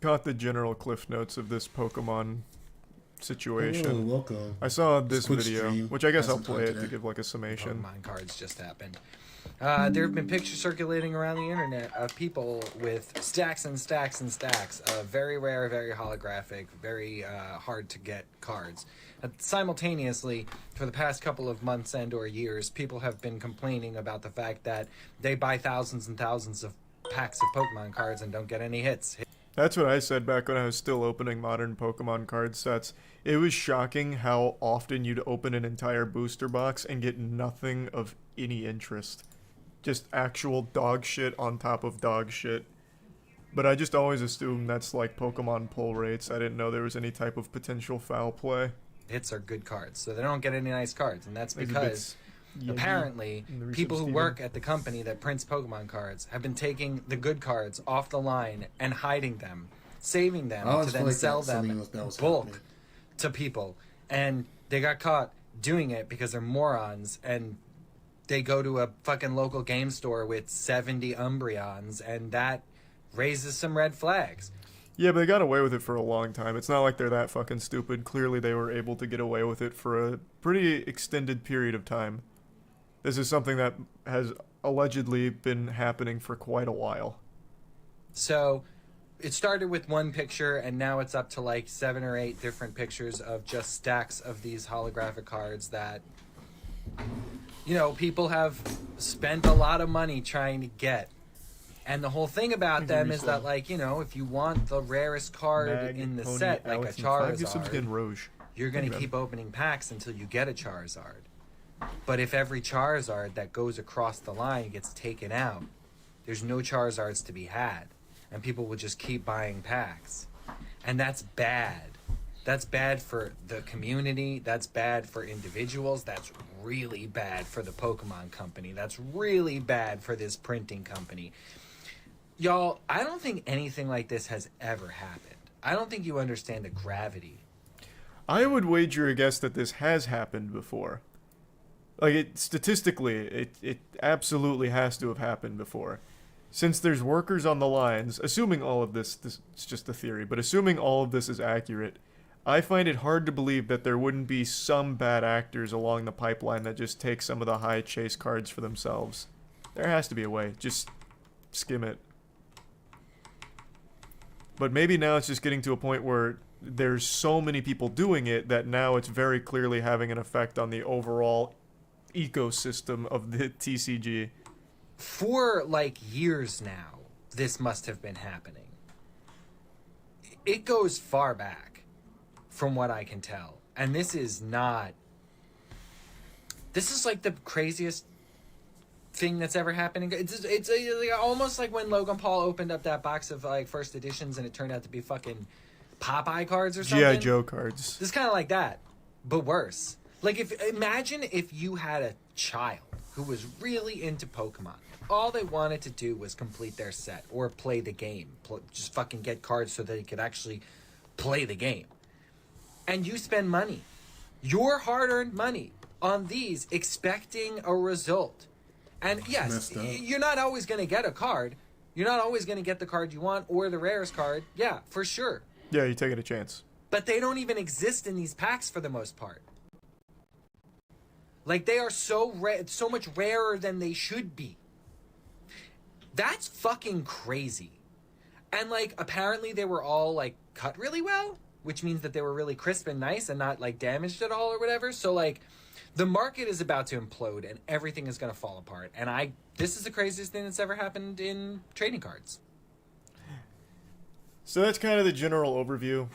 caught the general cliff notes of this Pokemon Hello, situation. welcome. I saw Just this quick video, stream. which I guess Had I'll some time play it to today. give like a summation. Pokemon cards just happened. There have been pictures circulating around the internet of people with stacks and stacks and stacks of very rare, very holographic, very hard to get cards. Simultaneously, for the past couple of months and or years, people have been complaining about the fact that they buy thousands and thousands of packs of Pokemon cards and don't get any hits. That's what I said back when I was still opening modern Pokemon card sets. It was shocking how often you'd open an entire booster box and get nothing of any interest. Just actual dog shit on top of dog shit. But I just always assumed that's like Pokemon pull rates. I didn't know there was any type of potential foul play. Hits are good cards, so they don't get any nice cards, and that's Maybe because apparently people who Steven. work at the company that prints Pokemon cards have been taking the good cards off the line and hiding them, saving them I always to feel then like sell that's something them that was bulk happening. to people. And they got caught doing it because they're morons, and they go to a fucking local game store with 70 Umbreons, and that raises some red flags. Yeah, but they got away with it for a long time. It's not like they're that fucking stupid. Clearly they were able to get away with it for a pretty extended period of time. This is something that has allegedly been happening for quite a while. So it started with one picture, and now it's up to like 7 or 8 different pictures of just stacks of these holographic cards that, you know, people have spent a lot of money trying to get. And the whole thing about them is that, like, you know, if you want the rarest card Mag, in the Pony, set, like Alex, a and 5 gift subs Charizard, again, Rouge. you're going Thank to you, keep opening packs until you get a Charizard. But if every Charizard that goes across the line gets taken out, there's no Charizards to be had. And people will just keep buying packs. And that's bad. That's bad for the community. That's bad for individuals. That's really bad for the Pokemon company. That's really bad for this printing company. Y'all, I don't think anything like this has ever happened. I don't think you understand the gravity. I would wager a guess that this has happened before. Like, statistically, it absolutely has to have happened before. Since there's workers on the lines, assuming all of this is just a theory, but assuming all of this is accurate, I find it hard to believe that there wouldn't be some bad actors along the pipeline that just take some of the high chase cards for themselves. There has to be a way. Just skim it. But maybe now it's just getting to a point where there's so many people doing it that now it's very clearly having an effect on the overall ecosystem of the TCG. For like years now, this must have been happening. It goes far back, from what I can tell. And this is not... This is like the craziest thing that's ever happened. It's almost like when Logan Paul opened up that box of like first editions and it turned out to be fucking Popeye cards or something. G.I. Joe cards. This is kind of like that, but worse. Like, imagine if you had a child who was really into Pokemon. All they wanted to do was complete their set or play the game. Just fucking get cards so they could actually play the game. And you spend money, your hard-earned money, on these, expecting a result. And yes, you're not always going to get a card. You're not always going to get the card you want or the rarest card. Yeah, for sure. Yeah, you're taking a chance. But they don't even exist in these packs for the most part. Like, they are so much rarer than they should be. That's fucking crazy. And, like, apparently they were all, like, cut really well, which means that they were really crisp and nice and not, like, damaged at all or whatever. So, like, the market is about to implode and everything is going to fall apart. And this is the craziest thing that's ever happened in trading cards. So that's kind of the general overview.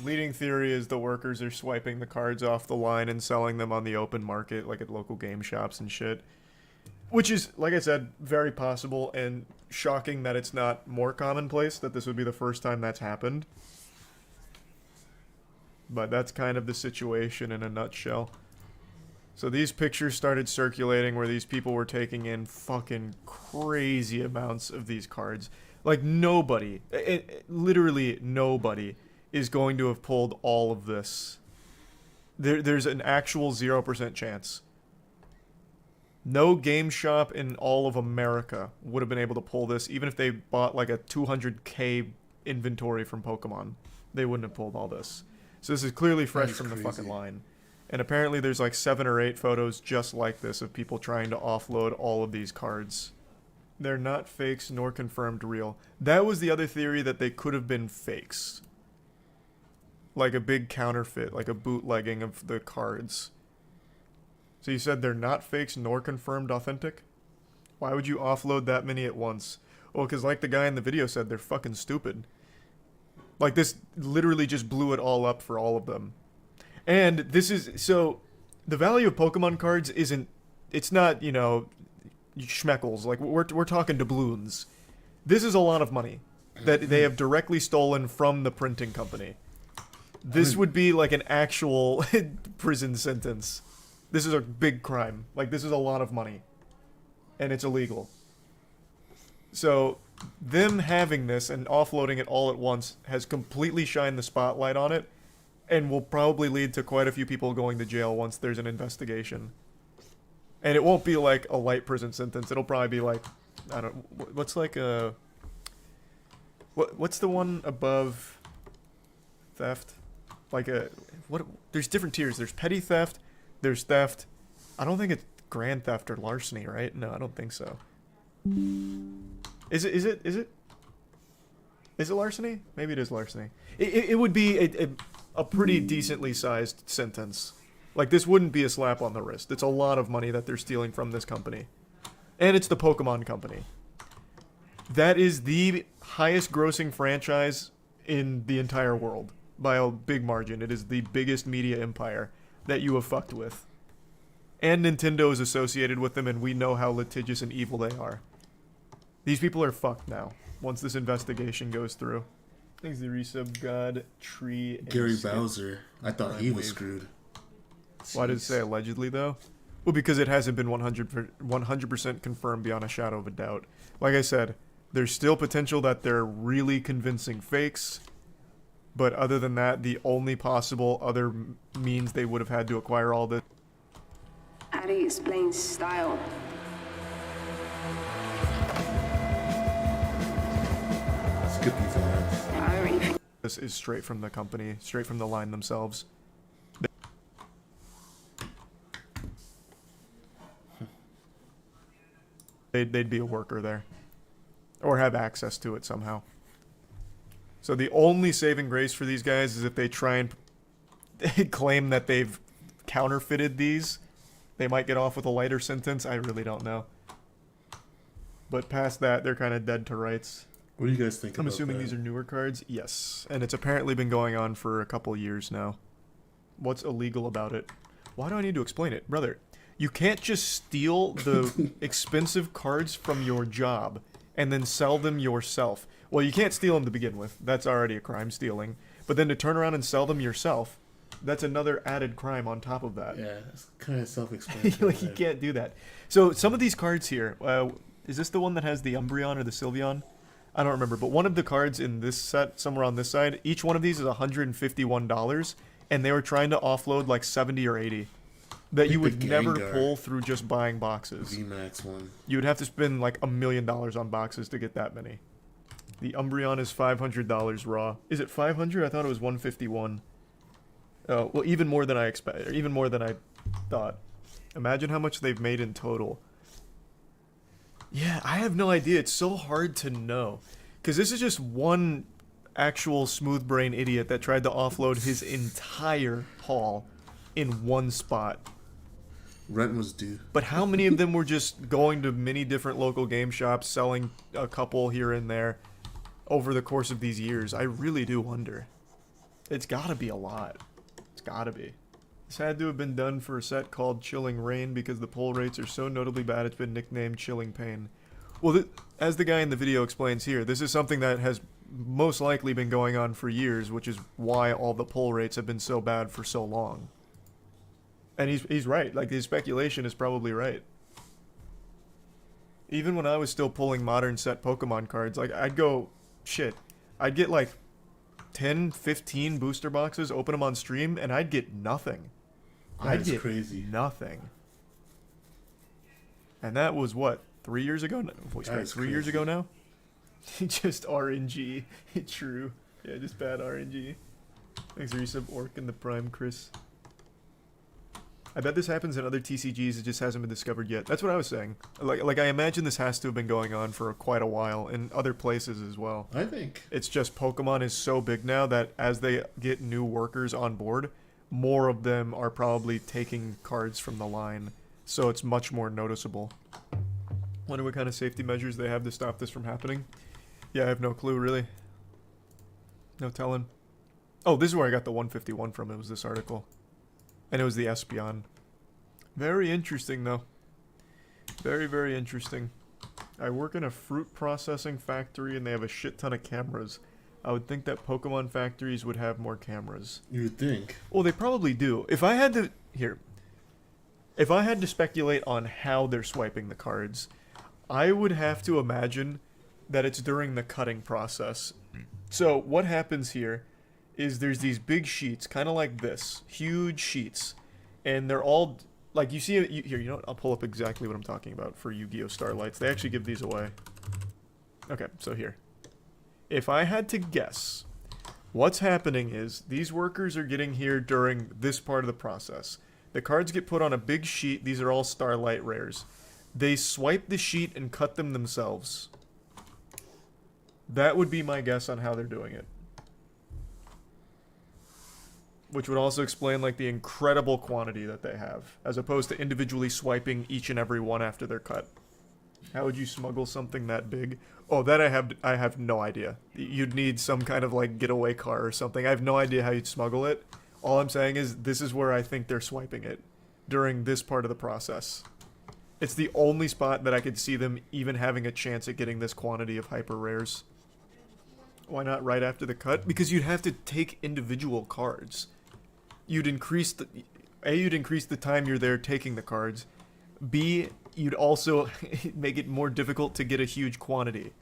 Leading theory is the workers are swiping the cards off the line and selling them on the open market, like at local game shops and shit. Which is, like I said, very possible and shocking that it's not more commonplace, that this would be the first time that's happened. But that's kind of the situation in a nutshell. So these pictures started circulating where these people were taking in fucking crazy amounts of these cards. Like, nobody, literally nobody, is going to have pulled all of this. There's an actual 0% chance. No game shop in all of America would have been able to pull this, even if they bought like a 200K inventory from Pokemon, they wouldn't have pulled all this. So this is clearly fresh from the fucking line. And apparently there's like 7 or 8 photos just like this of people trying to offload all of these cards. They're not fakes nor confirmed real. That was the other theory, that they could have been fakes. Like a big counterfeit, like a bootlegging of the cards. So you said they're not fakes nor confirmed authentic? Why would you offload that many at once? Well, because like the guy in the video said, they're fucking stupid. Like, this literally just blew it all up for all of them. And this is, so, the value of Pokemon cards isn't, it's not, you know, schmeckles. Like, we're talking doubloons. This is a lot of money that they have directly stolen from the printing company. This would be like an actual prison sentence. This is a big crime. Like, this is a lot of money. And it's illegal. So, them having this and offloading it all at once has completely shined the spotlight on it, and will probably lead to quite a few people going to jail once there's an investigation. And it won't be like a light prison sentence. It'll probably be like, I don't, what's like a, what's the one above theft? Like a, what, there's different tiers. There's petty theft, there's theft. I don't think it's grand theft or larceny, right? No, I don't think so. Is it larceny? Maybe it is larceny. It would be a pretty decently sized sentence. Like, this wouldn't be a slap on the wrist. It's a lot of money that they're stealing from this company. And it's the Pokemon company. That is the highest grossing franchise in the entire world. By a big margin. It is the biggest media empire that you have fucked with. And Nintendo is associated with them, and we know how litigious and evil they are. These people are fucked now, once this investigation goes through. Thanks the resub god, tree, and Gary Skip. Bowser. I thought he was screwed. Why did it say allegedly, though? Well, because it hasn't been 100% confirmed beyond a shadow of a doubt. Like I said, there's still potential that they're really convincing fakes. But other than that, the only possible other means they would have had to acquire all this. How do you explain style? Skippy vibes. I already think This is straight from the company, straight from the line themselves. They'd be a worker there. Or have access to it somehow. So the only saving grace for these guys is if they try and claim that they've counterfeited these. They might get off with a lighter sentence. I really don't know. But past that, they're kind of dead to rights. What do you guys think I'm about assuming that? these are newer cards? Yes. And it's apparently been going on for a couple years now. What's illegal about it? Why do I need to explain it? Brother, you can't just steal the expensive cards from your job and then sell them yourself. Well, you can't steal them to begin with. That's already a crime, stealing. But then to turn around and sell them yourself, that's another added crime on top of that. Yeah, it's kind of self-explanatory. Like, you can't do that. So some of these cards here, is this the one that has the Umbreon or the Sylveon? I don't remember, but one of the cards in this set, somewhere on this side, each one of these is $151, and they were trying to offload like 70 or 80 that you would never pull through just buying boxes. VMAX one. You would have to spend like $1 million on boxes to get that many. The Umbreon is $500 raw. Is it 500? I thought it was 151. Oh, well, even more than I expect, even more than I thought. Imagine how much they've made in total. Yeah, I have no idea. It's so hard to know. Because this is just one actual smooth brain idiot that tried to offload his entire haul in one spot. Rent was due. But how many of them were just going to many different local game shops, selling a couple here and there over the course of these years? I really do wonder. It's gotta be a lot. It's gotta be. This had to have been done for a set called Chilling Rain because the pull rates are so notably bad it's been nicknamed Chilling Pain. Well, as the guy in the video explains here, this is something that has most likely been going on for years, which is why all the pull rates have been so bad for so long. And he's right. Like, his speculation is probably right. Even when I was still pulling modern set Pokemon cards, like, I'd get like 10, 15 booster boxes, open them on stream, and I'd get nothing. I'd get crazy. Nothing. And that was what, 3 years ago? No, wait, That is 3 years crazy. ago now? Just RNG. True. Yeah, just bad RNG. Thanks for resub Orc in the Prime, Chris. I bet this happens in other TCGs, it just hasn't been discovered yet. That's what I was saying. Like I imagine this has to have been going on for quite a while in other places as well. I think. It's just Pokemon is so big now that as they get new workers on board, more of them are probably taking cards from the line. So it's much more noticeable. Wonder what kind of safety measures they have to stop this from happening. Yeah, I have no clue, really. No telling. Oh, this is where I got the 151 from. It was this article. And it was the Espeon. Very interesting, though. Very, very interesting. I work in a fruit processing factory, and they have a shit ton of cameras. I would think that Pokemon factories would have more cameras. You would think. Well, they probably do. If I had to... Here. If I had to speculate on how they're swiping the cards, I would have to imagine that it's during the cutting process. So, what happens here is there's these big sheets, kind of like this. Huge sheets. And they're all... Like, you see it... Here, you know what? I'll pull up exactly what I'm talking about for Yu-Gi-Oh! Starlights. They actually give these away. Okay, so here. If I had to guess, what's happening is these workers are getting here during this part of the process. The cards get put on a big sheet. These are all Starlight rares. They swipe the sheet and cut them themselves. That would be my guess on how they're doing it. Which would also explain, like, the incredible quantity that they have, as opposed to individually swiping each and every one after they're cut. How would you smuggle something that big? Oh, that I have no idea. You'd need some kind of, like, getaway car or something. I have no idea how you'd smuggle it. All I'm saying is this is where I think they're swiping it, during this part of the process. It's the only spot that I could see them even having a chance at getting this quantity of hyper rares. Why not right after the cut? Because you'd have to take individual cards. You'd increase the... A, you'd increase the time you're there taking the cards. B, you'd also make it more difficult to get a huge quantity.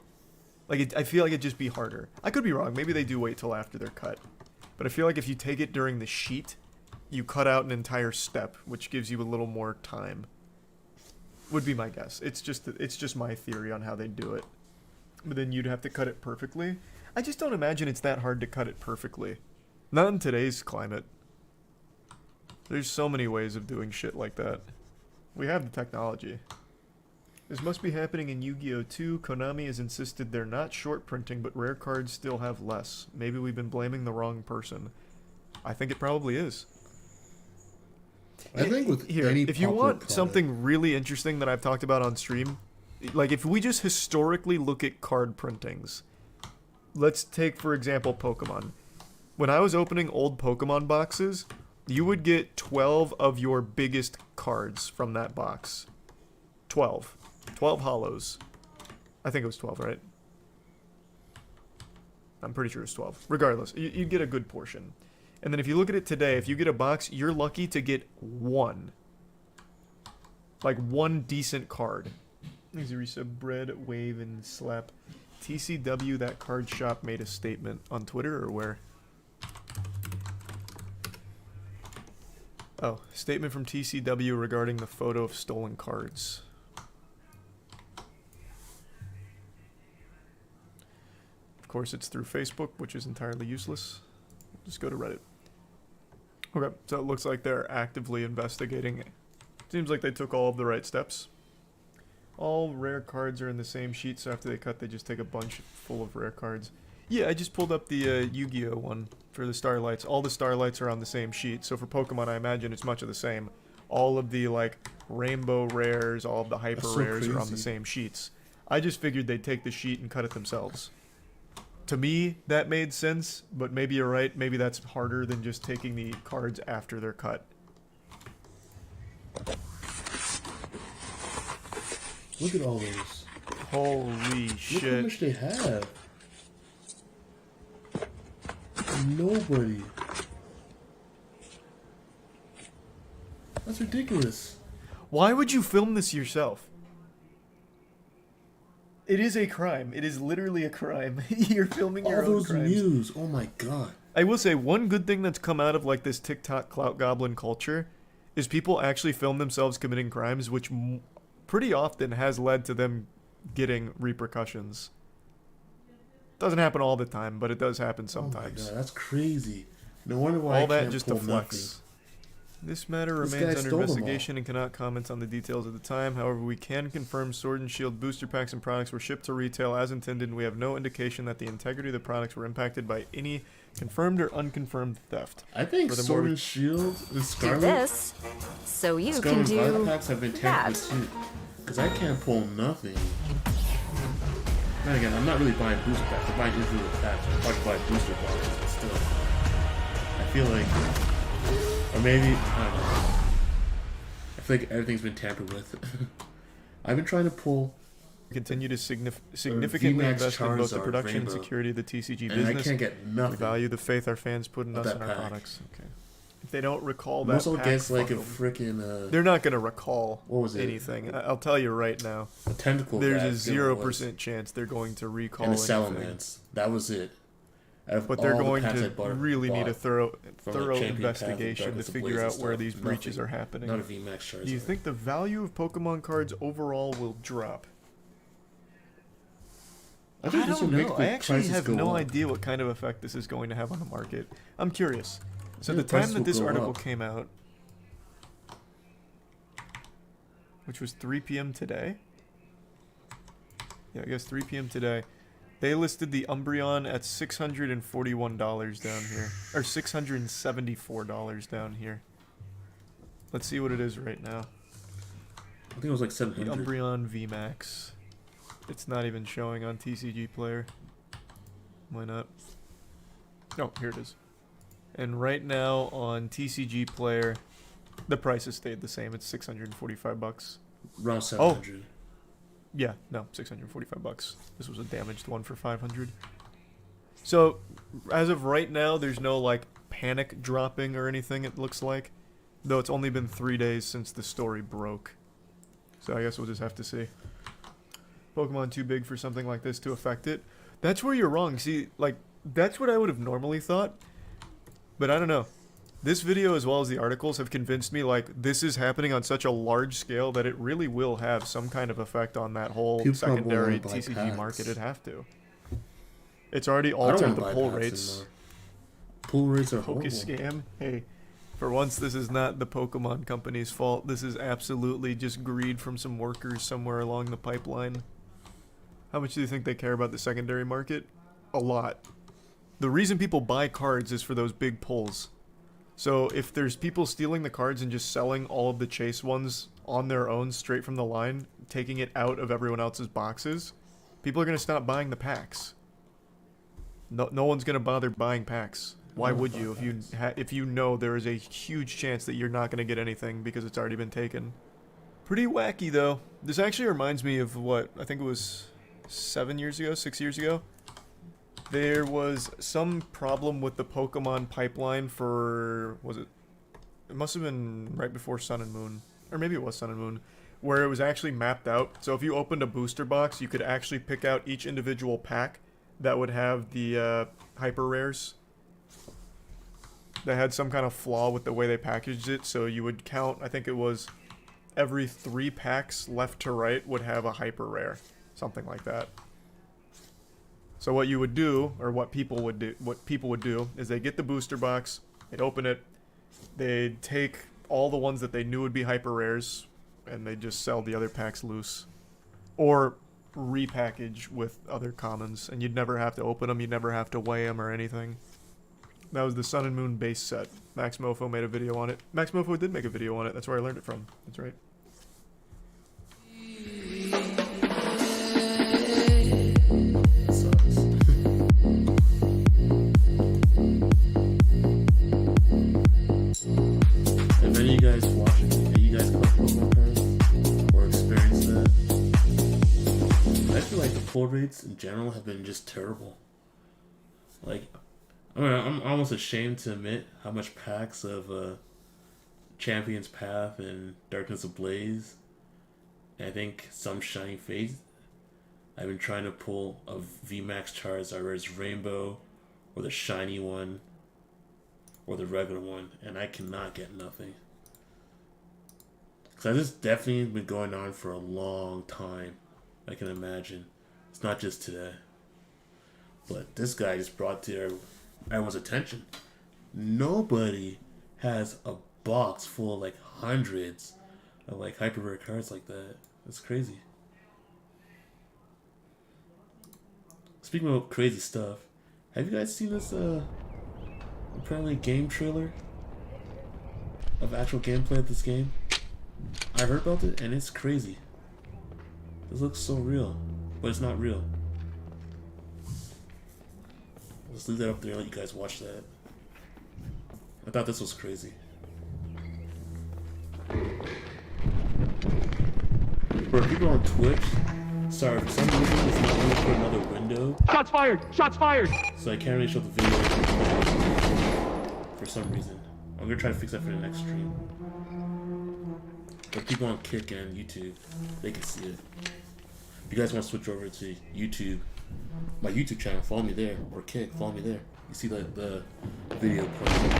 Like, I feel like it'd just be harder. I could be wrong. Maybe they do wait till after they're cut. But I feel like if you take it during the sheet, you cut out an entire step, which gives you a little more time. Would be my guess. It's just my theory on how they do it. But then you'd have to cut it perfectly. I just don't imagine it's that hard to cut it perfectly. Not in today's climate. There's so many ways of doing shit like that. We have the technology. This must be happening in Yu-Gi-Oh! Too. Konami has insisted they're not short printing, but rare cards still have less. Maybe we've been blaming the wrong person. I think it probably is. I think with Here, any if you popular want product, something really interesting that I've talked about on stream, like if we just historically look at card printings, let's take, for example, Pokemon. When I was opening old Pokemon boxes, you would get 12 of your biggest cards from that box. 12. 12 hollows. I think it was 12, right? I'm pretty sure it was 12. Regardless, you'd get a good portion. And then if you look at it today, if you get a box, you're lucky to get one. Like one decent card. There's a resub, Bread, Wave, and Slap. TCW, that card shop made a statement on Twitter, or where? Oh, statement from TCW regarding the photo of stolen cards. Of course, it's through Facebook, which is entirely useless. Just go to Reddit. Okay, so it looks like they're actively investigating. Seems like they took all of the right steps. All rare cards are in the same sheet, so after they cut, they just take a bunch full of rare cards. Yeah, I just pulled up the Yu-Gi-Oh! One for the Starlights. All the Starlights are on the same sheet, so for Pokemon, I imagine it's much of the same. All of the, like, Rainbow Rares, all of the Hyper That's so Rares are on the crazy. same sheets. I just figured they'd take the sheet and cut it themselves. To me, that made sense, but maybe you're right. Maybe that's harder than just taking the cards after they're cut. look at all those. Holy Look how shit. much they have. Nobody. That's ridiculous. Why would you film this yourself? It is a crime. It is literally a crime. You're filming your All own those crimes. news. Oh my god. I will say one good thing that's come out of like this TikTok clout goblin culture is people actually film themselves committing crimes, which pretty often has led to them getting repercussions. Doesn't happen all the time, but it does happen Oh my sometimes. god, that's crazy. No wonder why I All that can't just to pull flex. This matter This remains guy under stole them all. investigation and cannot comment on the details at the time. However, we can confirm Sword and Shield booster packs and products were shipped to retail as intended, and we have no indication that the integrity of the products were impacted by any confirmed or unconfirmed theft. I think Furthermore, Sword we- and Shield and Do Scarlet, this, so you Scarlet can and Violet do packs have been that. tampered with too. Because I can't pull nothing. Then again, I'm not really buying booster packs. I'm buying individual packs. I'm probably buying booster boxes, but still. I feel like, or maybe, I don't know. I feel like everything's been tampered with. I've been trying to pull, Continue to significantly VMAX invest in both the Charizard production and Rainbow, security of the TCG and I business. can't get We nothing. value the faith our fans put in Of us that and our pack. products. Okay. If they don't recall I'm that also pack, against like a fuck 'em. freaking They're not gonna recall what was it? anything. I'll tell you right now. a tentacle. There's guy, a I forget what it was. 0% chance they're going to recall And a anything. Salamence. That was it. Out of But they're all the going packs I to bought- really need a bought thorough from, like, Champion Path and investigation to Darkness figure Ablaze out and where stuff, these breaches nothing. are happening. Not a VMAX Charizard. Do you think the value of Pokemon cards overall will drop? I think I this will don't make know. the I actually prices have go no up. idea what kind of effect this is going to have on the market. I'm curious. So Yeah, the the time prices that will this go article up. came out, which was 3 p.m. today. Yeah, I guess 3 p.m. today. They listed the Umbreon at $641 down here. Or $674 down here. Let's see what it is right now. I think it was like The 700. Umbreon VMAX. It's not even showing on TCG Player. Why not? Oh, here it is. And right now on TCG Player, the price has stayed the same. It's 645 bucks. Around 700. Yeah, no, 645 bucks. This was a damaged one for 500. So, as of right now, there's no like panic dropping or anything. It looks like, though it's only been 3 days since the story broke. So I guess we'll just have to see. Pokemon too big for something like this to affect it. That's where you're wrong. See, like that's what I would have normally thought, but I don't know. This video as well as the articles have convinced me like this is happening on such a large scale that it really will have some kind of effect on that whole People probably secondary won't buy TCG packs. market. It'd have to. It's already I don't altered wanna the buy pull packs rates. anymore. Pull rates are Poke horrible. scam. Hey, for once this is not the Pokemon Company's fault. This is absolutely just greed from some workers somewhere along the pipeline. How much do you think they care about the secondary market? A lot. The reason people buy cards is for those big pulls. So if there's people stealing the cards and just selling all of the chase ones on their own straight from the line, taking it out of everyone else's boxes, people are going to stop buying the packs. No one's going to bother buying packs. Why would you if you know there is a huge chance that you're not going to get anything because it's already been taken? Pretty wacky though. This actually reminds me of what I think it was 6 years ago. There was some problem with the Pokemon pipeline for, was it? It must have been right before Sun and Moon, or maybe it was Sun and Moon, where it was actually mapped out. So if you opened a booster box, you could actually pick out each individual pack that would have the hyper rares. They had some kind of flaw with the way they packaged it, so you would count, I think it was every 3 packs left to right would have a hyper rare, something like that. So what you would do, or what people would do, is they get the booster box, they'd open it, they'd take all the ones that they knew would be hyper rares, and they'd just sell the other packs loose, or repackage with other commons, and you'd never have to open them, you'd never have to weigh them or anything. That was the Sun and Moon base set. Max Mofo made a video on it. Max Mofo did make a video on it. That's where I learned it from. That's right. Sucks. Have any of you guys watching? Have you guys caught Pokemon cards or experienced that? I feel like the pull rates in general have been just terrible. Like, I mean, I'm almost ashamed to admit how much packs of Champion's Path and Darkness Ablaze, and I think some Shining Faith, I've been trying to pull a VMAX Charizard, whether it's Rainbow, or the shiny one, or the regular one, and I cannot get nothing. Because this definitely been going on for a long time, I can imagine. It's not just today. But this guy just brought to everyone's attention. Nobody has a box full of like hundreds of like hyper rare cards like that. That's crazy. Speaking of crazy stuff, have you guys seen this apparently game trailer of actual gameplay of this game? I heard about it and it's crazy. This looks so real, but it's not real. Let's leave that up there and let you guys watch that. I thought this was crazy. For people on Twitch, sorry, for some reason it's not really for another window. Shots fired! Shots fired! So I can't really show the video for some reason. I'm gonna try to fix that for the next stream. But people on Kick and YouTube, they can see it. If you guys want to switch over to YouTube, my YouTube channel, follow me there, or Kick, follow me there. You see the video playing.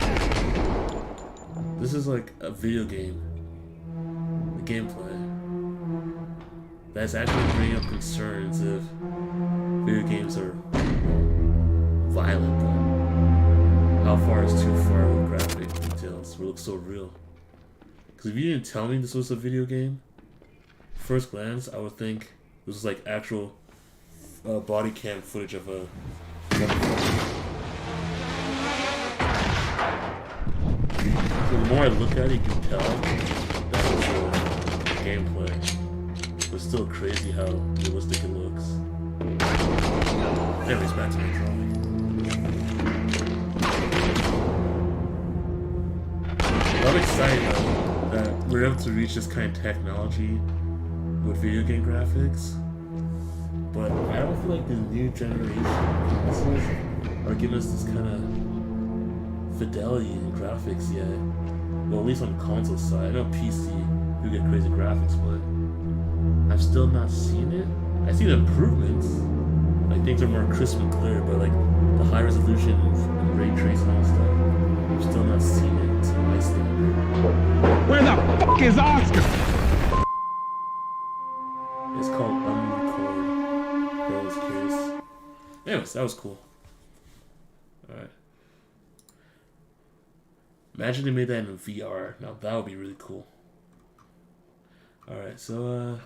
This is like a video game, the gameplay, that's actually bringing up concerns if video games are violent. How far is too far with graphic details? It looks so real. Because if you didn't tell me this was a video game, first glance I would think this was like actual body cam footage of a. So the more I look at it, you can tell that it's gameplay. But it's still crazy how realistic it looks. Anyways, back to my drawing. I'm excited though that we're able to reach this kind of technology with video game graphics. But I don't feel like the new generation consoles are giving us this kind of fidelity in graphics yet. Well, at least on the console side. I know PC do get crazy graphics, but I've still not seen it. I see the improvements. Like things are more crisp and clear, but like the high resolution and ray tracing and stuff, I've still not seen it to my standard. Where the fuck is Oscar? It's called Unrecord. I was curious. Anyways, that was cool. Alright. Imagine they made that in VR. Now that would be really cool. Alright, so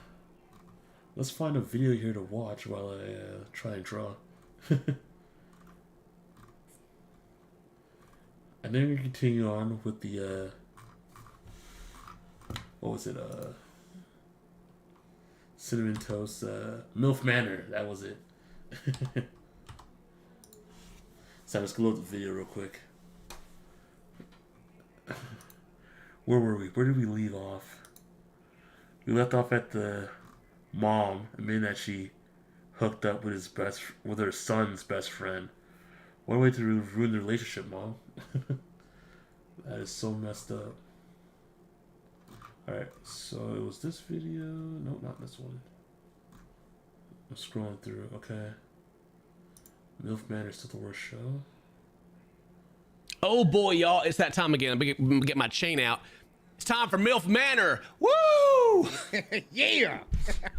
let's find a video here to watch while I try and draw. And then we continue on with the what was it? Cinnamon Toast, MILF Manor. That was it. So let's go load the video real quick. Where were we? Where did we leave off? We left off at the mom admitting that she hooked up with with her son's best friend. What a way to ruin the relationship, Mom. That is so messed up. Alright, so it was this video. No, not this one. I'm scrolling through. Okay. MILF Manor is still the worst show. Oh boy, y'all, it's that time again. I'm gonna get my chain out. It's time for MILF Manor. Woo! Yeah!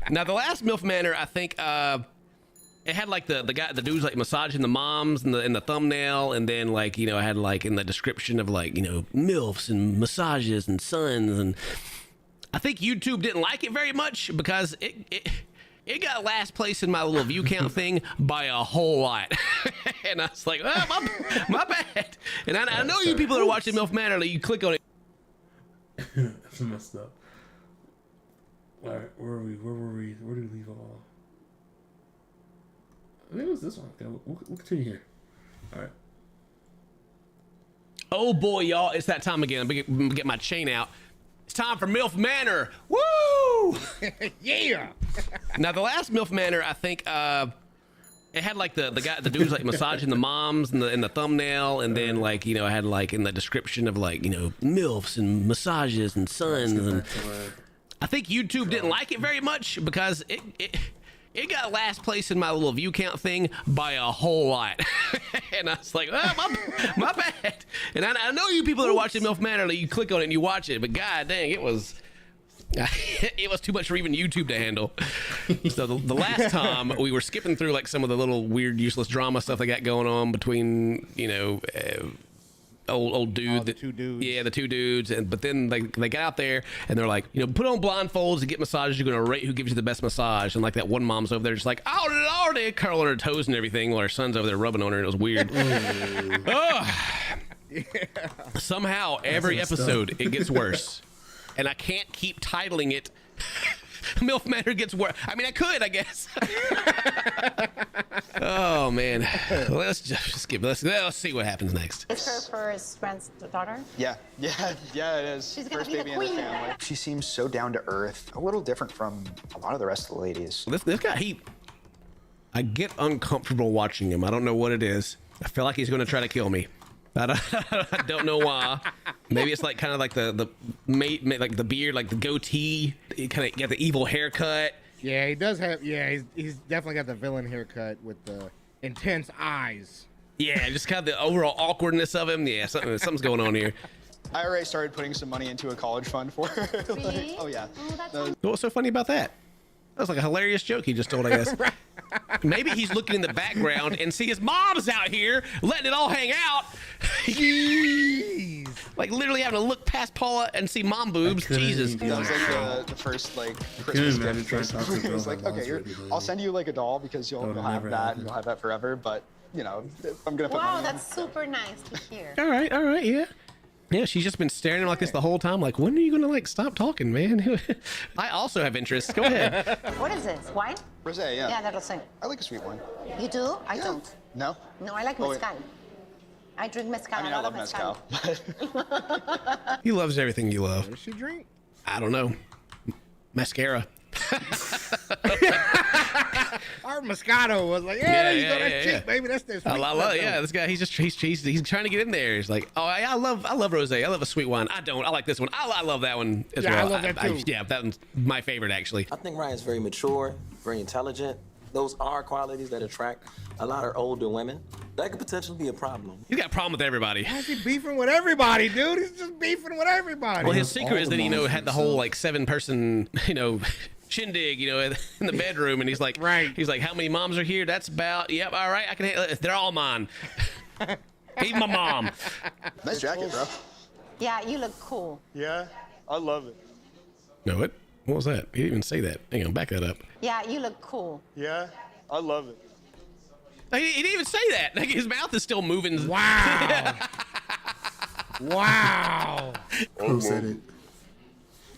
Now, the last MILF Manor, I think, it had like the dudes like massaging the moms in the thumbnail, and then like, you know, it had like in the description of like, you know, MILFs and massages and sons, and I think YouTube didn't like it very much because it got last place in my little view count thing by a whole lot. And I was like, oh, my bad. And I know you people that are watching MILF Manor, like, you click on it. That's messed up. Alright, where were we? Where did we leave off? I think it was this one. Okay, we'll continue here. Alright. Oh boy, y'all, it's that time again. I'm gonna get my chain out. It's time for MILF Manor. Woo! Yeah! Now, the last MILF Manor, I think, it had like the dudes like massaging the moms in the thumbnail, and then like, you know, it had like in the description of like, you know, MILFs and massages and sons, and I think YouTube didn't like it very much because it got last place in my little view count thing by a whole lot. And I was like, oh, my bad. And I know you people that are watching MILF Manor, like, you click on it and you watch it, but god dang, it was It was too much for even YouTube to handle. So the last time we were skipping through like some of the little weird, useless drama stuff they got going on between, old dude, the two dudes. Yeah, the two dudes. But then they got out there and they're like, put on blindfolds and get massages. You're gonna rate who gives you the best massage. And like that one mom's over there just like, oh lordy, curling her toes and everything, while her son's over there rubbing on her. And it was weird. Somehow every episode it gets worse, and I can't keep titling it MILF Manor gets worse. I mean, I could, I guess. Oh man, let's see what happens next. It's her first granddaughter? Yeah, it is. She's gonna First be the baby queen. in the family. She seems so down to earth, a little different from a lot of the rest of the ladies. This guy, I get uncomfortable watching him. I don't know what it is. I feel like he's going to try to kill me. I don't know why. Maybe it's like kind of like the like the beard, like the goatee. He kind of got the evil haircut. Yeah, he does have. Yeah, he's definitely got the villain haircut with the intense eyes. Yeah, just kind of the overall awkwardness of him. Yeah, something's going on here. I already started putting some money into a college fund for her. Really? Oh yeah. What's so funny about that? That was like a hilarious joke he just told, I guess. Maybe he's looking in the background and see his mom's out here letting it all hang out. Jeez. Like literally having to look past Paula and see mom boobs. Jesus. That was like the first like Christmas gift. It was like, okay, I'll send you like a doll because you'll have that and you'll have that forever. But I'm gonna put Wow, money that's super nice to hear. All right, yeah. Yeah, she's just been staring at him like this the whole time. Like, when are you gonna like stop talking, man? I also have interests. Go ahead. What is this? Wine? Rosé, yeah. Yeah, that'll sing. I like a sweet one. You do? I don't. No? No, I like Oh, wait. mezcal. I drink mezcal. I mean, I love mezcal. He loves everything you love. What does she drink? I don't know. Mascara. Our Moscato was like, that's cheap, baby. That's their sweet I love, stuff, yeah, though. this guy, he's trying to get in there. He's like, oh, I love rosé. I love a sweet wine. I don't. I like this one. I love that one as Yeah, well. I love that too. Yeah, that one's my favorite actually. I think Ryan's very mature, very intelligent. Those are qualities that attract a lot of older women. That could potentially be a problem. He's got a problem with everybody. How's he beefing with everybody, dude? He's just beefing with everybody. Well, his secret is that he had the whole like 7-person shindig, in the bedroom, and he's like, he's like, how many moms are here? That's about, yep, all right, I can handle it. They're all mine. Even my mom. Nice jacket, bro. Yeah, you look cool. Yeah, I love it. No, what was that? He didn't even say that. Hang on, back that up. Yeah, you look cool. Yeah, I love it. He didn't even say that. Like, his mouth is still moving. Wow. Wow. Who said it?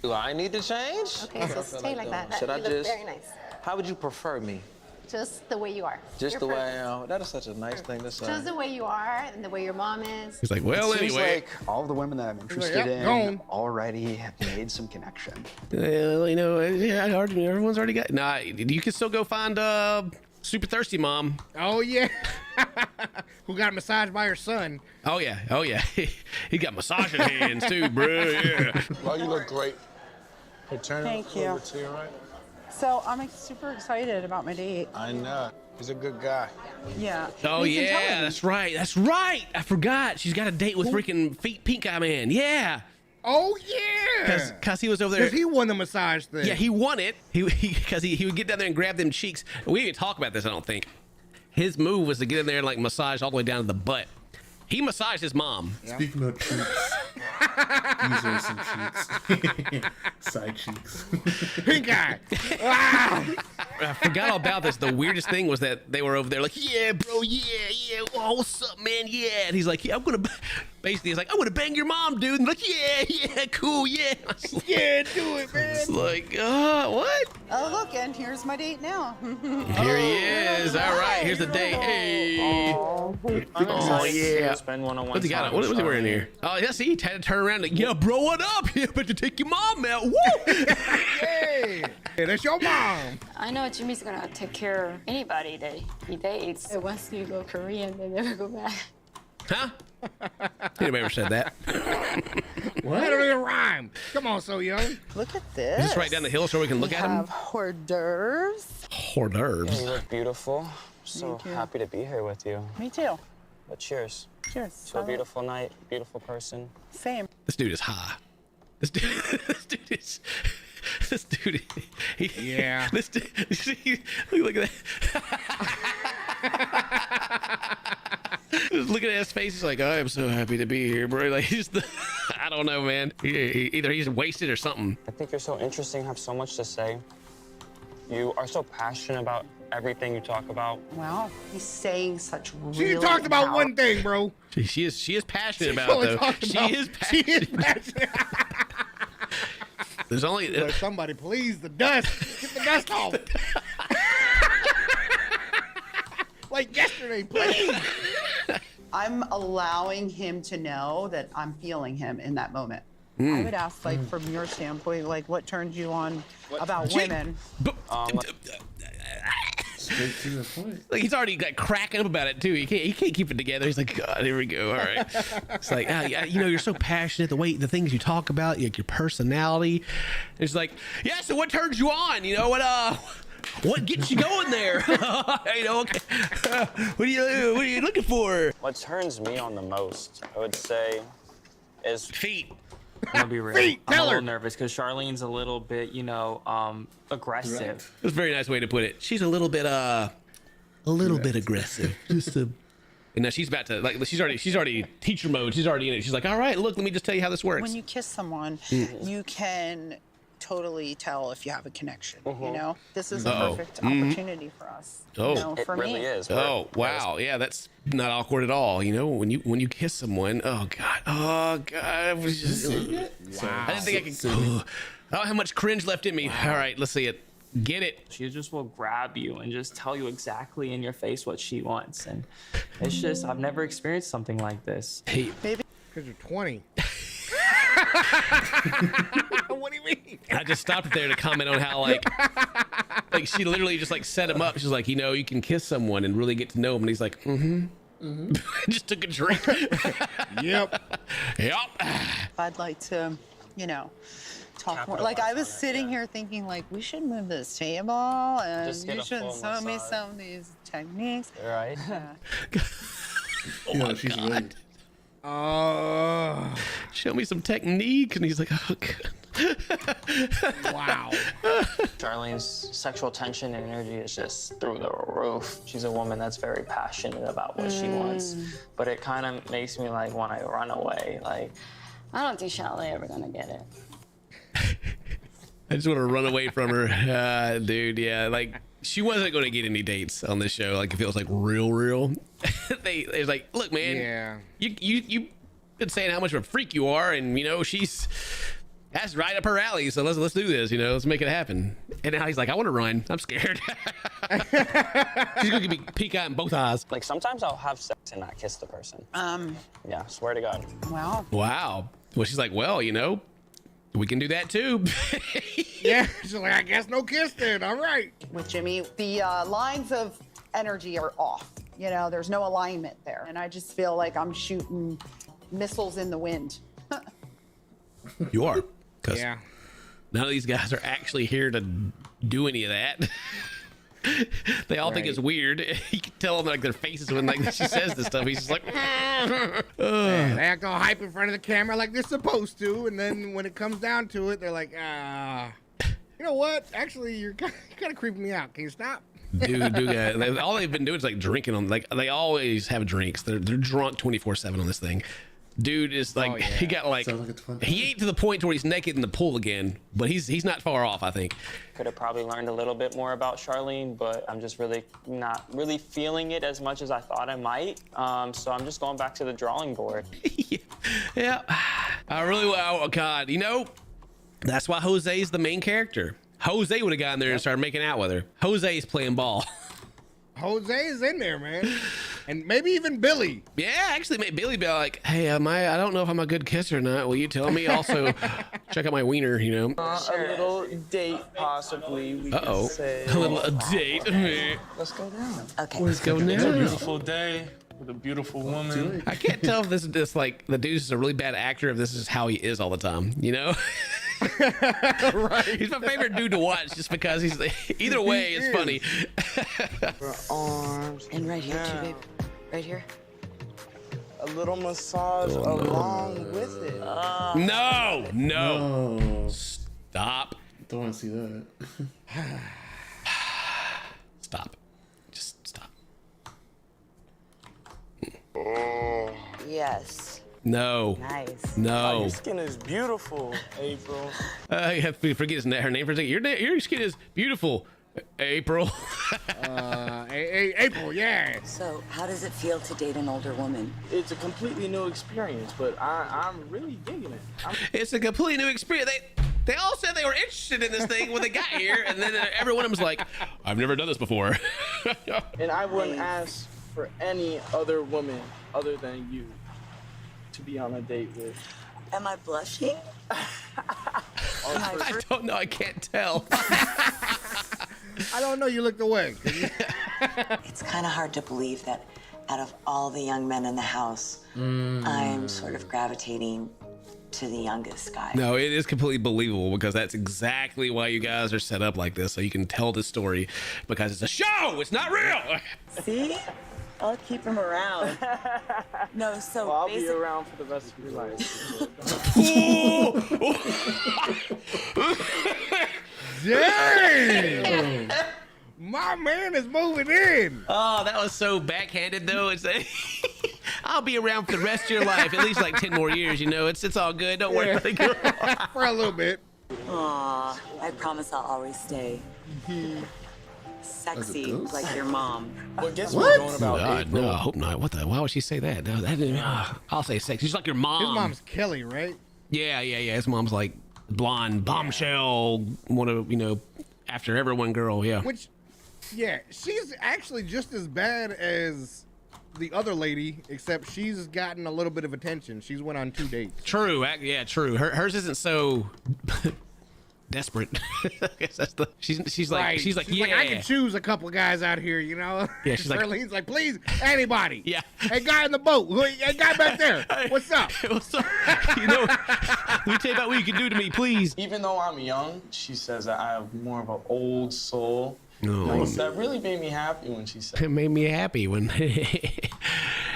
Do I need to change? Okay, so stay like that. Should You I look just? very nice. How would you prefer me? Just the way you are. Just You're the way perfect. I am. That is such a nice thing to say. Just the way you are and the way your mom is. He's like, well, Seems anyway. like all the women that I'm interested "Yep, in gone." already have made some connection. Everyone's already got. Nah, you can still go find super thirsty mom. Oh, yeah. Who got massaged by her son. Oh yeah. He got massaging hands too, bro. Yeah. Well, you look great. Hey, turn Thank it you. over to your right. So I'm super excited about my date. I know. He's a good guy. Yeah. Oh He's yeah, intelligent. that's right. I forgot. She's got a date with freaking Pink Eye Man. Yeah. Oh, yeah. Cause he was over there. Because he won the massage thing. Yeah, he won it. He would get down there and grab them cheeks. We didn't even talk about this, I don't think. His move was to get in there and like massage all the way down to the butt. He massaged his mom. Speaking of cheeks, these are some cheeks. Side cheeks. Pink eye. Wow. I forgot all about this. The weirdest thing was that they were over there like, yeah, bro, yeah. Oh, what's up, man? Yeah. And he's like, yeah, basically, he's like, I'm gonna bang your mom, dude. And like, yeah, cool, yeah. Yeah, do it, man. It's like, what? Oh, look, and here's my date now. Here he is. All right, here's the date. Hey. Oh, yeah. Spend one-on-one What's he got? What was he wearing here? Oh, yeah, see, he had to turn around and, yeah, bro, what up? You better take your mom out. Woo! Hey, that's your mom. I know Jimmy's gonna take care of anybody that he dates. And once you go Korean, they never go back. Huh? Anybody ever said that? What? That don't even rhyme. Come on, So Young. Look at this. Just right down the hill so we can look we at him. have hors d'oeuvres. Hors d'oeuvres. You look beautiful. So Thank you. happy to be here with you. Me too. But cheers. Cheers. To a beautiful night, beautiful person. Same. This dude is high. This dude is. This dude, Yeah. This dude, look at that. Just looking at his face, he's like, I am so happy to be here, bro. Like, I don't know, man. Either he's wasted or something. I think you're so interesting, have so much to say. You are so passionate about everything you talk about. Wow, he's saying such really She talked about one thing, bro. She is passionate about it, though. She is passionate. There's only Like, somebody please the dust. Get the dust off. Like yesterday, please. I'm allowing him to know that I'm feeling him in that moment. Mm. I would ask, like, from your standpoint, like, what turns you on about women? Straight to the point. Like, he's already like cracking up about it too. He can't keep it together. He's like, God, here we go. All right. It's like, you know, you're so passionate. The things you talk about, like your personality. It's like, yeah. So what turns you on? You know what gets you going there? You know, okay. What are you looking for? What turns me on the most, I would say, is feet. I'm gonna be real. Feet, I'm a tell little her. nervous because Charlene's a little bit, you know, aggressive. That's a very nice way to put it. She's a little bit aggressive. Just a. And now she's about to like. She's already teacher mode. She's already in it. She's like, all right, look, let me just tell you how this works. When you kiss someone, you can totally tell if you have a connection. You know, this is a perfect opportunity for us. Oh. You know, It for really me. is. Oh wow, yeah, that's not awkward at all. You know, when you kiss someone, oh god, I was just, Wow. I didn't think I could. I don't have much cringe left in me. All right, let's see it. Get it. She just will grab you and just tell you exactly in your face what she wants, and it's just I've never experienced something like this. Hey, baby, because you're 20. What do you mean? I just stopped there to comment on how like she literally just like set him up. She's like, you know, you can kiss someone and really get to know him, and he's like, just took a drink. Yep. I'd like to, you know, talk more. Like, I was sitting here thinking, like, we should move this table and Just get you a should full show me massage. some of these techniques. Right? Oh my she's god. ready. Show me some technique, and he's like, oh god. Wow. Charlene's sexual tension and energy is just through the roof. She's a woman that's very passionate about what she wants, but it kind of makes me like want to run away. Like, I don't think Charlene ever gonna get it. I just want to run away from her, dude. Yeah, like she wasn't going to get any dates on this show. Like if it was like real. They're like, look, man. Yeah. You've been saying how much of a freak you are, and you know that's right up her alley. So let's do this. You know, let's make it happen. And now he's like, I want to run. I'm scared. She's gonna give me pink eye in both eyes. like sometimes I'll have sex and not kiss the person. Yeah, swear to God. Wow. Wow. Well, she's like, well, you know, we can do that too. Yeah. She's like, I guess no kiss then. All right. With Jimmy, the lines of energy are off. You know, there's no alignment there. And I just feel like I'm shooting missiles in the wind. You are. Because Yeah. none of these guys are actually here to do any of that. They all think it's weird. You can tell them like their faces when like she says this stuff. He's just like, They act all hype in front of the camera like they're supposed to, and then when it comes down to it, they're like, you know what? Actually, you're kind of creeping me out. Can you stop? dude, all they've been doing is like drinking on. Like they always have drinks. They're drunk 24/7 on this thing. Dude is like he got like Sounds like it's fun. he ate to the point where he's naked in the pool again. But he's not far off, I think. Could have probably learned a little bit more about Charlene, but I'm just really not really feeling it as much as I thought I might. So I'm just going back to the drawing board. Yeah, I really. Oh God, you know, that's why Jose's the main character. Jose would have gotten there and started making out with her. Jose's playing ball. Jose is in there, man. And maybe even Billy. Yeah, actually made Billy be like, hey, I don't know if I'm a good kisser or not. Will you tell me? Also, check out my wiener, you know. A little date, possibly. We Uh-oh. could say. A little date. Let's go down. Okay. Let's go It's a now. beautiful day with a beautiful woman. I can't tell if this is just like the dude's a really bad actor, if this is how he is all the time, you know? Right. He's my favorite dude to watch just because he's either way, it's funny. Arms. And right here, too, babe. Right here. A little massage along with it. No. Stop. Don't want to see that. Stop. Just stop. Yes. No. Nice. No. Your skin is beautiful, April. I have to forget her name for a second. Your skin is beautiful, April. April, yeah. So, how does it feel to date an older woman? It's a completely new experience, but I'm really digging it. It's a completely new experience. They all said they were interested in this thing when they got here, and then every one of them was like, I've never done this before. And I wouldn't ask for any other woman other than you to be on a date with. Am I blushing? I don't know. I can't tell. I don't know. You looked away. It's kind of hard to believe that out of all the young men in the house, I'm sort of gravitating to the youngest guy. No, it is completely believable because that's exactly why you guys are set up like this, so you can tell this story because it's a show. It's not real. See? I'll keep him around. No, so I'll be around for the rest of your life. Dang! My man is moving in. Oh, that was so backhanded, though. It's I'll be around for the rest of your life, at least like 10 more years. You know, it's all good. Don't worry about it. For a little bit. Aw, I promise I'll always stay. Sexy like your mom. What gets me going about God, April? no, I hope not. What the? Why would she say that? No, that didn't. I'll say sexy. She's like your mom. His mom's Kelly, right? Yeah. His mom's like blonde bombshell. One of after everyone girl. Yeah. Which, yeah, she's actually just as bad as the other lady, except she's gotten a little bit of attention. She's went on 2 dates. True. Yeah. True. Hers isn't so. Desperate. I guess that's the she's like Right. she's like I can choose a couple guys out here, you know. Yeah, she's like- Charlene's like, please, anybody. Yeah. Hey, guy in the boat. Hey, guy back there. What's up? What's up? Let me tell you about what you can do to me, please. Even though I'm young, she says that I have more of an old soul. No. That really made me happy when she said It made me happy when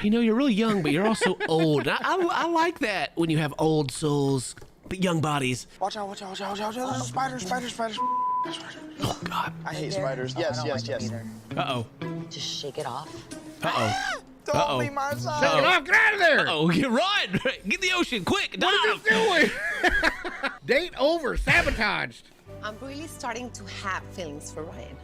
you're really young, but you're also old. I like that when you have old souls, but young bodies. Watch out. There's a spider. Oh, God. I hate spiders. Yes. Uh-oh. Just shake it off. Uh-oh. Don't be my side. Shake it off. Get out of there. Uh-oh. Run. Get in the ocean, quick. What Dive. is this doing? Date over. Sabotaged. I'm really starting to have feelings for Ryan.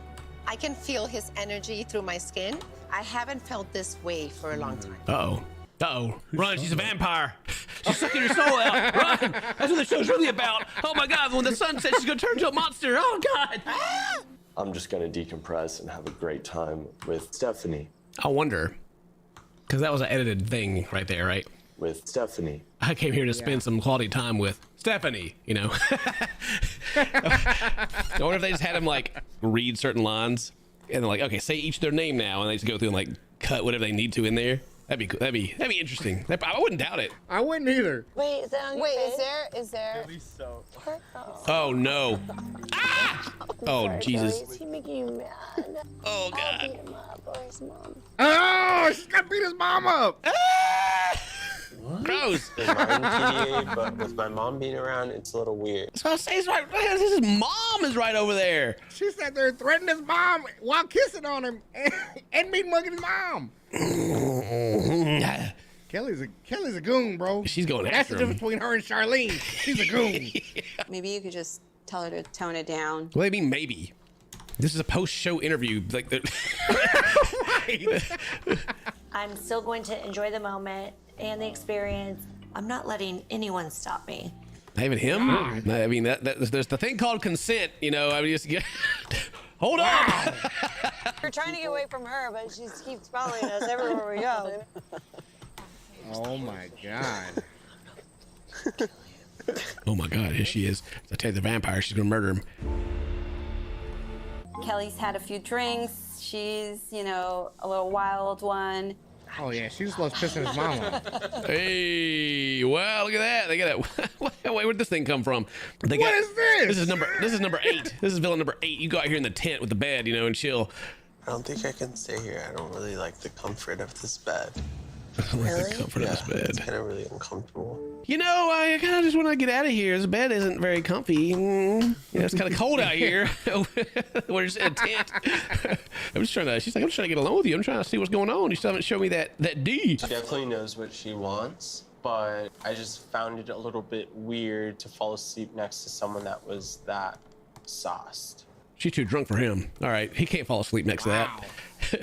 I can feel his energy through my skin. I haven't felt this way for a long time. Uh-oh. Run, she's a vampire. She's sucking your soul out. Run. That's what the show's really about. Oh, my God. When the sun sets, she's going to turn into a monster. Oh, God. I'm just going to decompress and have a great time with Stephanie. I wonder, because that was an edited thing right there, right? With Stephanie. I came here to spend some quality time with Stephanie, I wonder if they just had him, like, read certain lines, and they're like, okay, say each their name now, and they just go through and, like, cut whatever they need to in there. That'd be cool. That'd be interesting. I wouldn't doubt it. I wouldn't either. Wait, is that on your face? Is there? Oh, no. Ah! Oh, Sorry, Jesus. Is he making you mad? Oh, God. I'll beat him up or his mom. Oh, she's got to beat his mom up. Gross. In my own PDA, but with my mom being around, it's a little weird. So I say it's right. His mom is right over there. She sat there and threatened his mom while kissing on him and mean mugging his mom. Kelly's a goon, bro. She's going That's after the him. difference between her and Charlene. She's a goon. Maybe you could just tell her to tone it down. What do you mean, maybe? This is a post-show interview. Like, I'm still going to enjoy the moment and the experience. I'm not letting anyone stop me. not even him. I mean, there's the thing called consent. I mean, just get. Hold on. We're trying to get away from her, but she keeps following us everywhere we go. Oh my God. Oh my God, here she is. I tell you, the vampire, she's gonna murder him. Kelly's had a few drinks. She's, a little wild one. Oh yeah, she just loves pissing his mom off. Hey, well, look at that. They got that. Where'd this thing come from? What is this? This is number 8. This is villain number 8. You go out here in the tent with the bed, and chill. I don't think I can stay here. I don't really like the comfort of this bed. Like the comfort of this bed. It's kind of really uncomfortable. You know, I kind of just want to get out of here. This bed isn't very comfy. It's kind of cold out here. We're just in a tent. I'm just trying to. She's like, I'm just trying to get along with you. I'm trying to see what's going on. You still haven't shown me that D. She definitely knows what she wants, but I just found it a little bit weird to fall asleep next to someone that was that sauced. She's too drunk for him. All right, he can't fall asleep next to that.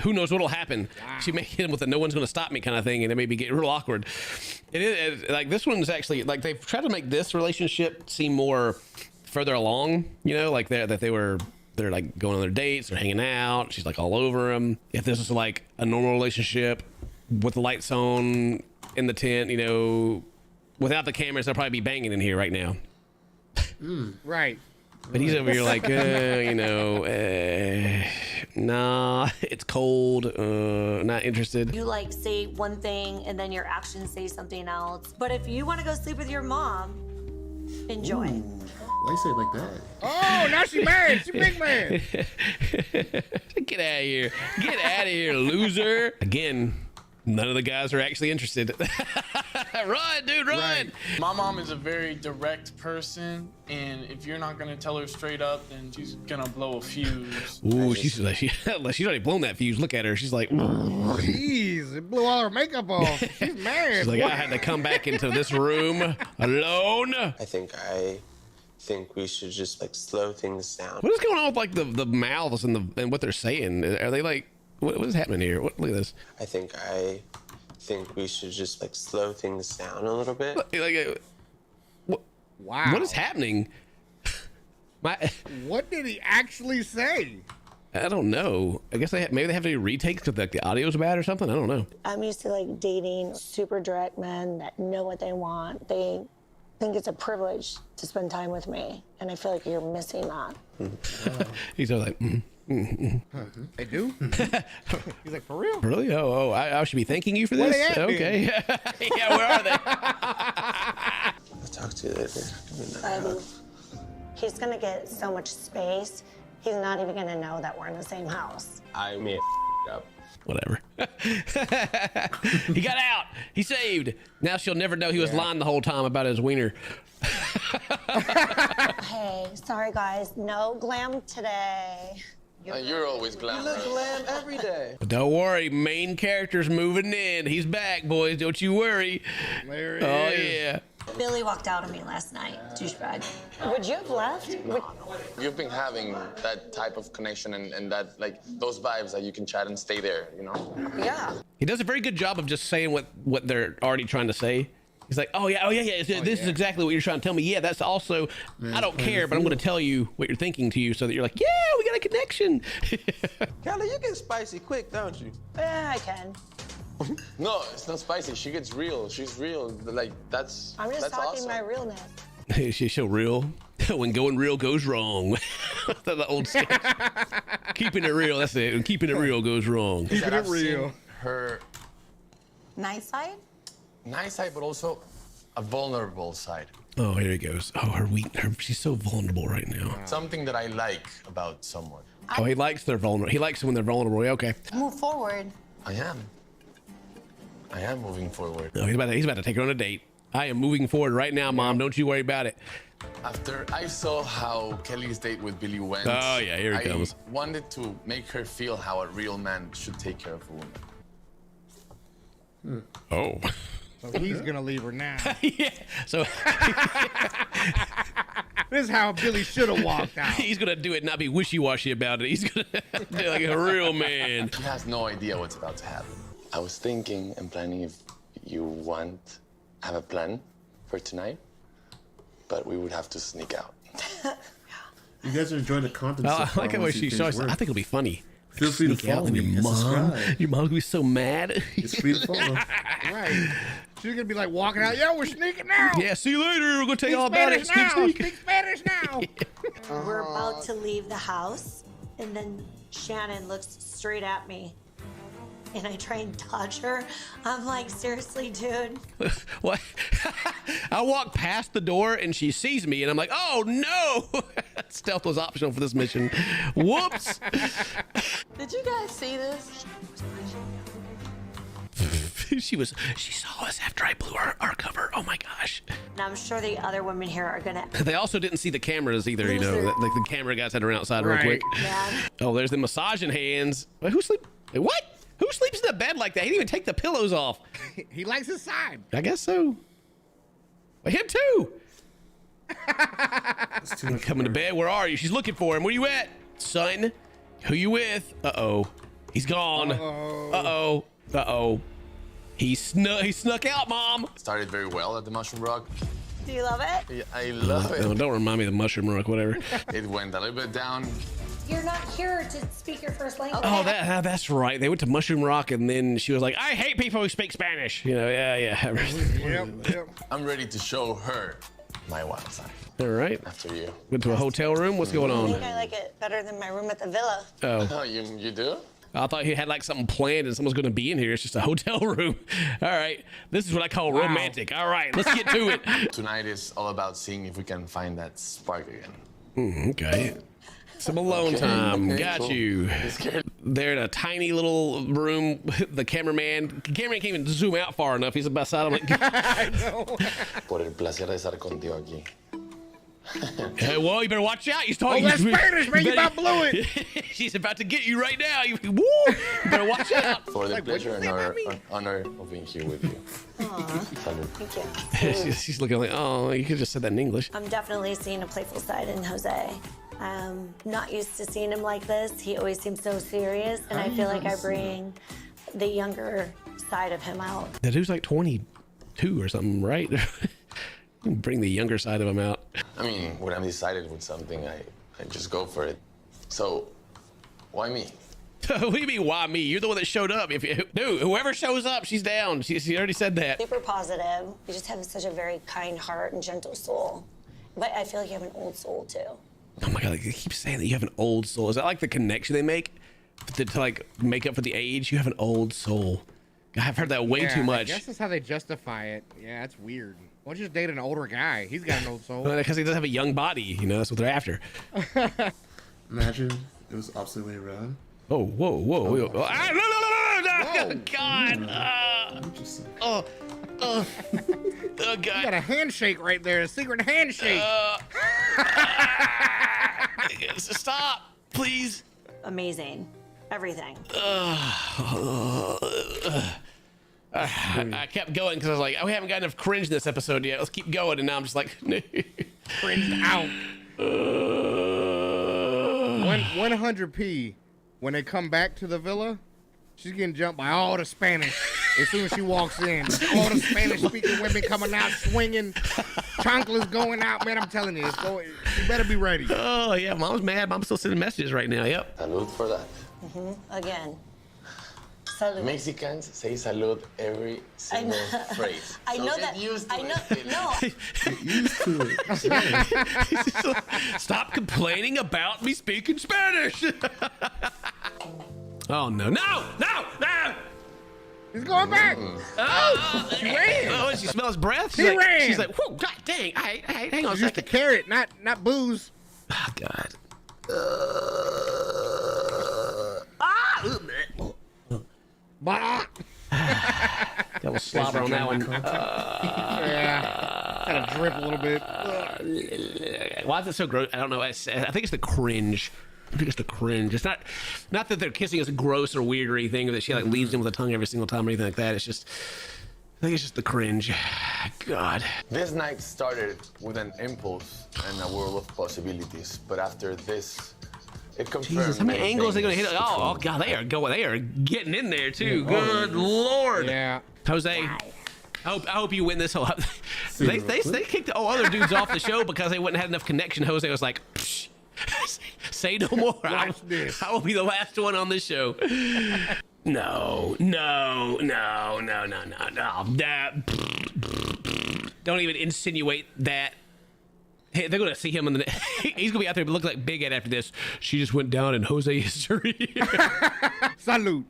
Who knows what'll happen? She may hit him with a "no one's going to stop me" kind of thing, and it may be getting real awkward. It is like this one's actually like they've tried to make this relationship seem more further along. You know, like they're like going on their dates, they're hanging out. She's like all over him. If this is like a normal relationship with the lights on in the tent, you know, without the cameras, they'll probably be banging in here right now. Right. But he's over here like, you know, nah, it's cold, not interested. You like say one thing and then your actions say something else. But if you want to go sleep with your mom, enjoy. Why you say it like that? Oh, now she mad. She big mad. Get out of here. Get out of here, loser. Again, none of the guys are actually interested. Run, dude, run. Right. My mom is a very direct person, and if you're not gonna tell her straight up, then she's gonna blow a fuse. Ooh, she's already blown that fuse. Look at her. She's like, Jeez, it blew all her makeup off. She's mad. She's like, I had to come back into this room alone. I think we should just like slow things down. What is going on with like the mouths and what they're saying? Are they like, what is happening here? Look at this. I think we should just like slow things down a little bit. Wow. What is happening? What did he actually say? I don't know. I guess maybe they have to do retakes because like the audio's bad or something. I don't know. I'm used to like dating super direct men that know what they want. They think it's a privilege to spend time with me, and I feel like you're missing that. He's always like, They do? He's like, for real? Really? Oh, I should be thanking you for Where this? they at, Okay. Yeah, where are they? I'll talk to you later. He's gonna get so much space, he's not even gonna know that we're in the same house. I may have up. Whatever. He got out. He saved. Now she'll never know he was lying the whole time about his wiener. Hey, sorry guys, no glam today. You're always glam. You look glam every day. But don't worry, main character's moving in. He's back, boys. Don't you worry. There he Oh, is. yeah. Billy walked out on me last night. Douchebag. Would you have left? You've been having that type of connection and that, like, those vibes that you can chat and stay there, you know? Yeah. He does a very good job of just saying what they're already trying to say. He's like, oh yeah. This is exactly what you're trying to tell me. Yeah, that's also, I don't care, but I'm going to tell you what you're thinking to you so that you're like, yeah, we got a connection. Kelly, you get spicy quick, don't you? Yeah, I can. No, it's not spicy. She gets real. She's real. Like, that's I'm just that's talking awesome. my realness. She's so real. When going real goes wrong. The old sketch. Keeping it real, that's it. When keeping it real goes wrong. Keeping it real. Her Nice side? nice side, but also a vulnerable side. Oh, here he goes. Oh, she's so vulnerable right now. Something that I like about someone. Oh, he likes their vulnerable. He likes it when they're vulnerable. Okay. Move forward. I am moving forward. Oh, he's about to take her on a date. I am moving forward right now, Mom. Don't you worry about it. After I saw how Kelly's date with Billy went, Oh, yeah, here it comes. I wanted to make her feel how a real man should take care of a woman. Oh. So he's gonna leave her now. Yeah. So this is how Billy should have walked out. He's gonna do it and not be wishy-washy about it. He's gonna do it like a real man. She has no idea what's about to happen. I was thinking and planning if you have a plan for tonight, but we would have to sneak out. You guys are enjoying the content. Oh, so I far. like the way Once she you shows. finish I work, think it'll be funny. Feel free to Sneak out follow and me and subscribe. your mom's gonna be so mad. It's free to follow. Right. She's gonna be like walking out. Yeah, we're sneaking now. Yeah, see you later. We're gonna tell you all about it. Spanish Sneak, now. sneak. Speak Spanish now. We're about to leave the house, and then Shannon looks straight at me. And I try and dodge her. I'm like, seriously, dude. What? I walk past the door and she sees me, and I'm like, oh no! Stealth was optional for this mission. Whoops! Did you guys see this? She saw us after I blew our cover. Oh my god. gosh. And I'm sure the other women here are gonna. They also didn't see the cameras either, you know. Like the camera guys had to run outside real quick. Yeah. Oh, there's the massaging hands. Wait, who sleep? Wait, what? Who sleeps in the bed like that? He didn't even take the pillows off. He likes his side. I guess so. Wait, him too. Coming to bed. Where are you? She's looking for him. Where you at, son? Who you with? Uh-oh. He's gone. Uh-oh. Uh-oh. He snuck out, Mom. Started very well at the Mushroom Rock. Do you love it? Yeah, I love it. No, don't remind me of the Mushroom Rock, whatever. It went a little bit down. You're not here to speak your first language. Oh, that's right. They went to Mushroom Rock, and then she was like, I hate people who speak Spanish. You know, yeah. Yep. I'm ready to show her my wild side. All right. After you. Went to a hotel room. What's going I on? think I like it better than my room at the villa. Oh, you do? I thought he had like something planned and someone's going to be in here. It's just a hotel room. All right. This is what I call romantic. All right. Let's get to it. Tonight is all about seeing if we can find that spark again. Okay. Some alone time. Got cool. you. They're in a tiny little room. The cameraman can't even zoom out far enough. He's about side. I'm like, Por el placer de estar contigo aquí. Hey, well, you better watch out. He's talking. Oh, that's Spanish, man. You about blew it. She's about to get you right now. You better watch out. For the pleasure and honor of being here with you. Salud. Thank you. She's looking like, oh, you could have just said that in English. I'm definitely seeing a playful side in Jose. I'm not used to seeing him like this. He always seems so serious, and I feel like I bring the younger side of him out. That dude's like 22 or something, right? Bring the younger side of him out. I mean, when I'm decided with something, I just go for it. So, why me? What do you mean, why me? You're the one that showed up. Dude, whoever shows up, she's down. She already said that. Super positive. You just have such a very kind heart and gentle soul. But I feel like you have an old soul, too. Oh my God, they keep saying that you have an old soul. Is that like the connection they make to like make up for the age? You have an old soul. I've heard that way too much. I guess that's how they justify it. Yeah, that's weird. Why don't you just date an older guy? He's got an old soul. Because he doesn't have a young body. You know, that's what they're after. Imagine it was opposite way around. Oh, whoa. Ah, no, God. Oh, God. You got a handshake right there, a secret handshake. Stop, please. Amazing. Everything. I kept going because I was like, we haven't got enough cringe in this episode yet. Let's keep going. And now I'm just like, Cringed out. 100p. When they come back to the villa, she's getting jumped by all the Spanish as soon as she walks in. All the Spanish-speaking women coming out swinging, chanclas going out. Man, I'm telling you, you better be ready. Oh, yeah, Mom's mad. Mom's still sending messages right now. Yep. Salud for that. Again. Salud. Mexicans say salud every single phrase. I know get that. used to I know. it. No. Get used to it. Stop complaining about me speaking Spanish. Oh, no. No! He's going back. She ran. Oh, she smells breath? She ran. She's like, whoa, God dang. Hang on a She's used to second. carrot, not booze. Oh, God. That was slobber on that one. Yeah. Kind of drip a little bit. Why is it so gross? I don't know. I think it's the cringe. It's not that they're kissing is gross or weird or anything, or that she like leaves him with a tongue every single time or anything like that. It's just, I think it's just the cringe. God. This night started with an impulse and a world of possibilities, but after this, it confirmed. Jesus, how many angles are they gonna hit? Oh, God, they are getting in there too. Good Lord. Yeah. Jose, I hope you win this whole. They kicked all other dudes off the show because they wouldn't have enough connection. Jose was like, psh, say no more. I will be the last one on this show. No. Don't even insinuate that. Hey, they're gonna see him in the. He's gonna be out there looking like Big Ed after this. She just went down in Jose history. Salud.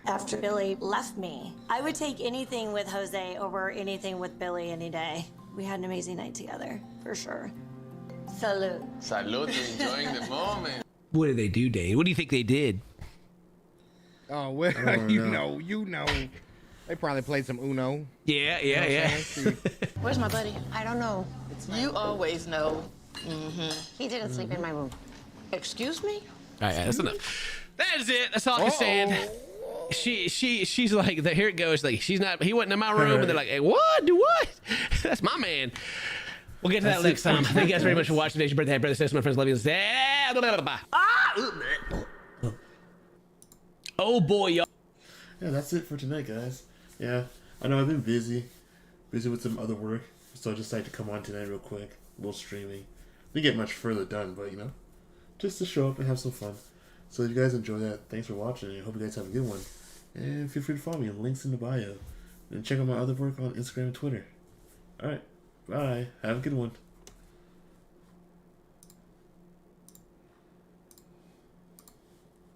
After Billy left me, I would take anything with Jose over anything with Billy any day. We had an amazing night together, for sure. Salud. Salud, enjoying the moment. What did they do, Dane? What do you think they did? Oh, well, you know. They probably played some Uno. Yeah, You know what I'm saying? Where's my buddy? I don't know. You always know. Mm-hmm. He didn't sleep in my room. Excuse me? All right, that's enough. That is it. That's all I'm saying. She's like, here it goes. Like, she's not. He wasn't in my room, and they're like, hey, what? Do what? That's my man. We'll get to that next time. Thank you guys very much for watching today's birthday. Happy birthday, sisters, my friends. Love you. Bye. Oh boy, y'all. Yeah, that's it for tonight, guys. Yeah, I know I've been busy with some other work, so I just decided to come on tonight real quick. A little streaming. Didn't get much further done, but you know, just to show up and have some fun. So if you guys enjoy that, thanks for watching, and I hope you guys have a good one. And feel free to follow me. Links in the bio. And check out my other work on Instagram and Twitter. Alright, bye. Have a good one.